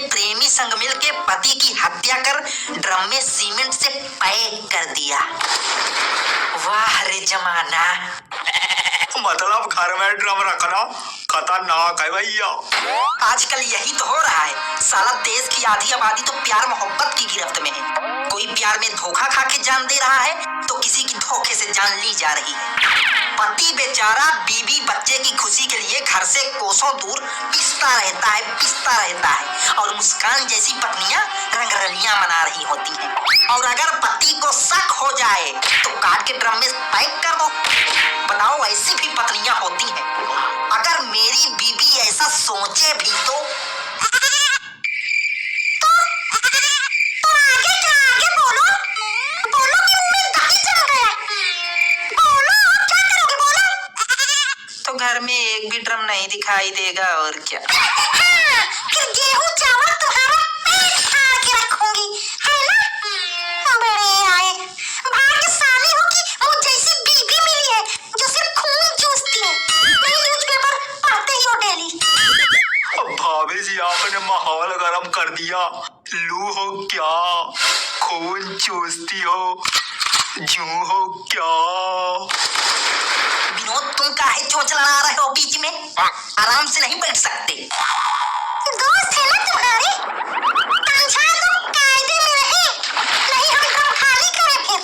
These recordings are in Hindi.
प्रेमी संग मिल के पति की हत्या कर ड्रम में सीमेंट से पैक कर दिया। वाह रे जमाना। मतलब घर में ड्रम रखना खतरनाक है भैया। आजकल यही तो हो रहा है। साला देश की आधी आबादी तो प्यार मोहब्बत की गिरफ्त में है। कोई प्यार में धोखा खा के जान दे रहा है तो किसी की धोखे से जान ली जा रही है। पति बेचारा बीवी बच्चे की खुशी के लिए घर से कोसों दूर पिसता रहता है और मुस्कान जैसी पत्नियां रंगरलियां मना रही होती हैं। और अगर पति को शक हो जाए तो काट के ड्रम में पैक कर दो। बताओ, ऐसी भी पत्नियां होती हैं। अगर मेरी बीबी ऐसा सोचे भी तो आगे बोलो कि मुंह में दाढ़ी जम गया। बोलो, क्या करोगे बोलो। तो घर में एक भी ड्रम नहीं दिखाई देगा और क्या। फिर गेहूं चावल तुम्हारा पेट फाड़ के रखूंगी, है ना। बड़े आए भाग्य साली हो कि मुझ जैसी बीबी मिली है जो सिर्फ खून चूसती है। न्यूज़पेपर पढ़ते ही हो डेली। भाभी जी आपने माहौल गरम कर दिया। लू हो क्या, खून चूसती हो, जू हो क्या। विनोद, तुम काहे चोंच लड़ा रहे हो बीच में? आराम से नहीं बैठ सकते। दोस्त है ना तुम्हारे, समझा दो कायदे में रहे, नहीं हम ड्रम खाली करें फिर।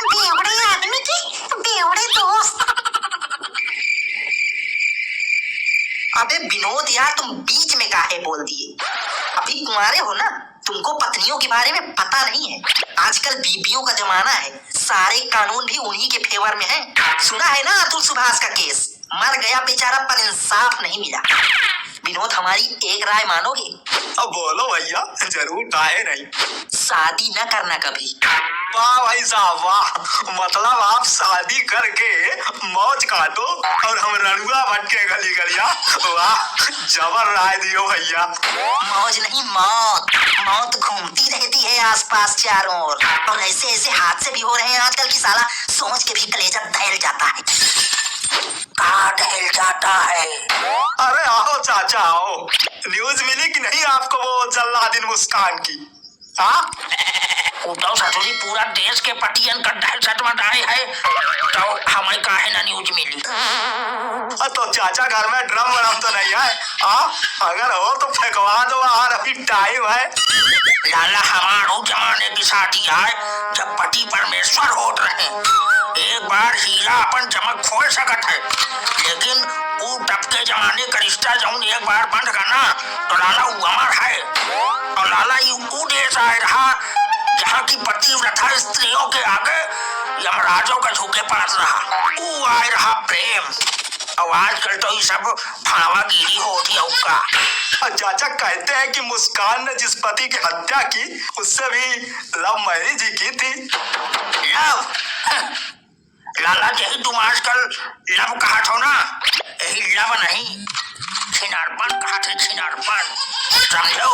बेवड़े आदमी की बेवड़े दोस्त। अबे विनोद यार, तुम बीच में काहे बोल दिए? अभी कुंवारे हो ना, तुमको पत्नियों के बारे में पता नहीं है। आजकल बीबियों का जमाना है, सारे कानून भी उन्हीं के फेवर में है। सुना है ना अतुल सुभाष का केस, मर गया बेचारा पर इंसाफ नहीं मिला। विनोद, हमारी एक राय मानोगे? अब बोलो भैया, जरूर, काहे नहीं। शादी न करना कभी। वाह भाई साहब वाह, मतलब आप शादी करके मौज काटो और हम रणुआ भटके गली गलिया। वाह, जबर राय दियो भैया। मौज नहीं, मौत घूमती रहती है आसपास चारों ओर। और ऐसे ऐसे हादसे भी हो रहे हैं आजकल की साला सोच के भी कलेजा दहल जाता है। कहाँ दहल जाता है। अरे आओ चाचा आओ, न्यूज मिली कि नहीं आपको वो जल्लादिन मुस्कान की? हाँ, उद्धव ससुरी पूरा देश के पटियन का दहशत मचाए है, तो हमें काहे ना न्यूज मिली। तो चाचा घर में ड्रम वरम तो नहीं है? अगर हो तो फेंकवा दो बाहर, अभी टाइम है। लाला, हमारो जमाने की शादी है जब पति परमेश्वर होत रहे। एक बार हीरा अपन चमक खोल सकत है, लेकिन वो तब के जमाने का रिश्ता जौन एक बार बंद करना तो लाला वो अमर है। और लाला वो देश आए रहा जहाँ की पतिव्रता स्त्रियों के आगे यमराजों का झुके पास रहा। वो आए रहा प्रेम। और आजकल तो ये सब भावागिरी होती है उसका। चाचा कहते हैं कि मुस्कान ने जिस पति की हत्या की उससे भी लव मैरिज ही की थी। लव? लाला, यही तुम आजकल लव कहा थो ना, यही लव नहीं, छिनारपन कहा थे, छिनारपन, समझो।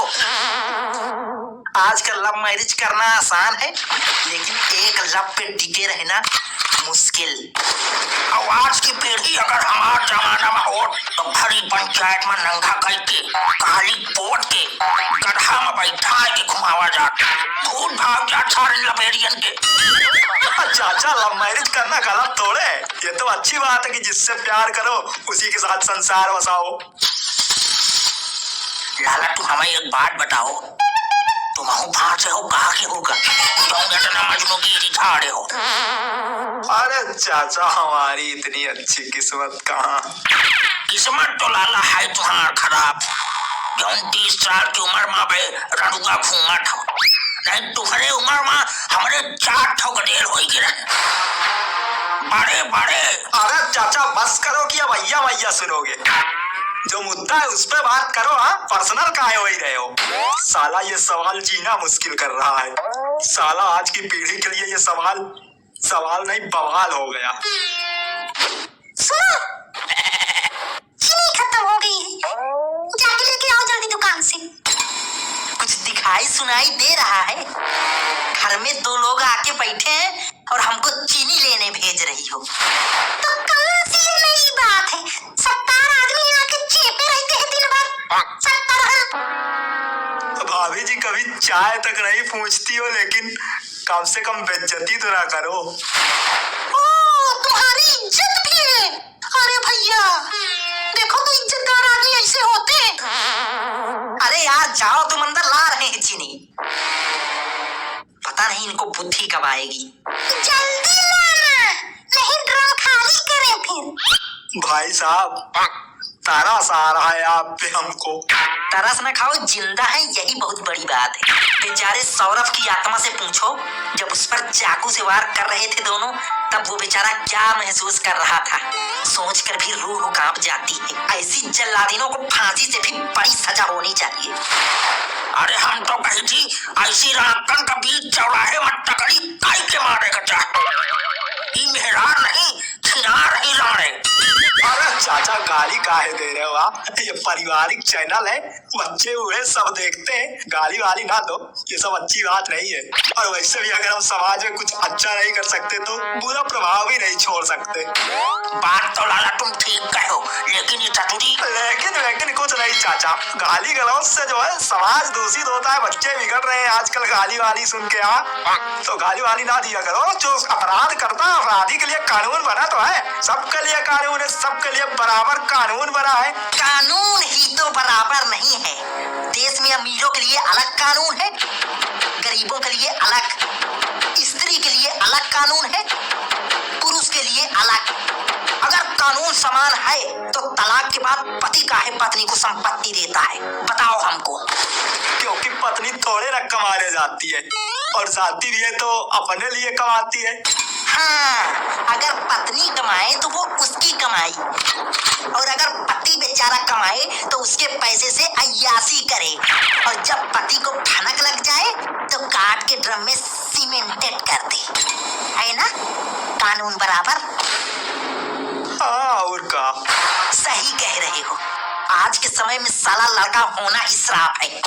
आजकल लव मैरिज करना आसान है, लेकिन एक लव पे टिके रहना मुश्किल। और आज की पीढ़ी अगर हमारे जमाना में हो तो भरी पंचायत में नंगा करके काली पोट के गधा में बैठा के घुमावा जाता, भूल भाग जाता सारे लपेरियन के। चाचा, लव मैरिज करना गलत थोड़े, ये तो अच्छी बात है कि जिससे प्यार करो उसी के साथ संसार बसाओ। लाला, तुम हमें एक बात बताओ, तुम बाहर से हो, कहाँ के होगा, मजनूगिरी झाड़े हो। अरे चाचा, हमारी इतनी अच्छी किस्मत कहाँ। किस्मत तो लाला है तुम्हारा खराब। 29 साल की उम्र में बे रणुआ घूमा था, नहीं तुम्हारे उम्र में हमारे 4 ठो गडेल हो गिरे बड़े बड़े। अरे चाचा, बस करो कि अब भैया भैया सुनोगे। जो मुद्दा है उस पे बात करो। हाँ, पर्सनल काहे हो ही रहे हो। साला ये सवाल जीना मुश्किल कर रहा है। साला आज की पीढ़ी के लिए ये सवाल नहीं बवाल हो गया। सुनो, चीनी खत्म हो गई है, जाके लेके आओ जल्दी दुकान से। कुछ दिखाई सुनाई दे रहा है, घर में 2 लोग आके बैठे हैं और हमको चीनी लेने भेज रही हो। तो कौन सी नई बात है, 70 आदमी आके चेपे रहते हैं दिन भर। 70 भाभी जी कभी चाय तक नहीं पूछती हो, लेकिन कम से कम बेइज्जती तो ना करो। ओ, तुम्हारी इज्जत भी है? अरे भैया, देखो तो इज्जतदार आदमी ऐसे होते हैं। अरे यार जाओ, तुम अंदर ला रहे हैं चीनी। पता नहीं इनको बुद्धि कब आएगी। जल्दी लाना, नहीं ड्रम खाली करें फिर। भाई साहब तरस आ रहा है आप पे हमको। तरस न खाओ, जिंदा है यही बहुत बड़ी बात है। बेचारे सौरभ की आत्मा से पूछो, जब उस पर चाकू से वार कर रहे थे दोनों, तब वो बेचारा क्या महसूस कर रहा था। सोचकर भी रूह कांप जाती है। ऐसी जल्लादिनों को फांसी से भी बड़ी सजा होनी चाहिए। अरे हम तो कही थी ऐसी राकन का बीच चौराहे में टकरी काई के मारे कचा। ई मेहरार नहीं, खिनार ही लाड़े। अरे चाचा गाली काहे दे रहे हो आप? ये पारिवारिक चैनल है, बच्चे हुए सब देखते हैं, गाली वाली ना दो, ये सब अच्छी बात नहीं है। और वैसे भी अगर हम समाज में कुछ अच्छा नहीं कर सकते तो बुरा प्रभाव भी नहीं छोड़ सकते। बात तो लाला तुम ठीक कहो, लेकिन ये चतुरी। लेकिन कुछ नहीं चाचा, गाली गलौज से जो है समाज दूषित होता है, बच्चे बिगड़ रहे हैं आजकल गाली वाली सुन के। तो गाली वाली ना दिया करो। जो अपराध करता है अपराधी के लिए कानून बना तो है, सबके लिए कानून है, सबके लिए बराबर कानून बना है। कानून ही तो बराबर नहीं है। देश में अमीरों के लिए अलग कानून है, गरीबों के लिए अलग, स्त्री के लिए अलग कानून है, पुरुष के लिए अलग। अगर कानून समान है तो तलाक के बाद पति काहे पत्नी को संपत्ति देता है, बताओ हमको। क्योंकि पत्नी थोड़े ना कमाने जाती है, और जाती भी है तो अपने लिए कमाती है। हाँ, अगर पत्नी कमाए तो वो उसकी कमाई, और अगर पति बेचारा कमाए तो उसके पैसे से अय्यासी करे, और जब पति को भनक लग जाए तो काट के ड्रम में सीमेंटेड कर दे, है ना? कानून बराबर। हाँ, और का सही कह रहे हो। आज के समय में साला लड़का होना ही श्राप है।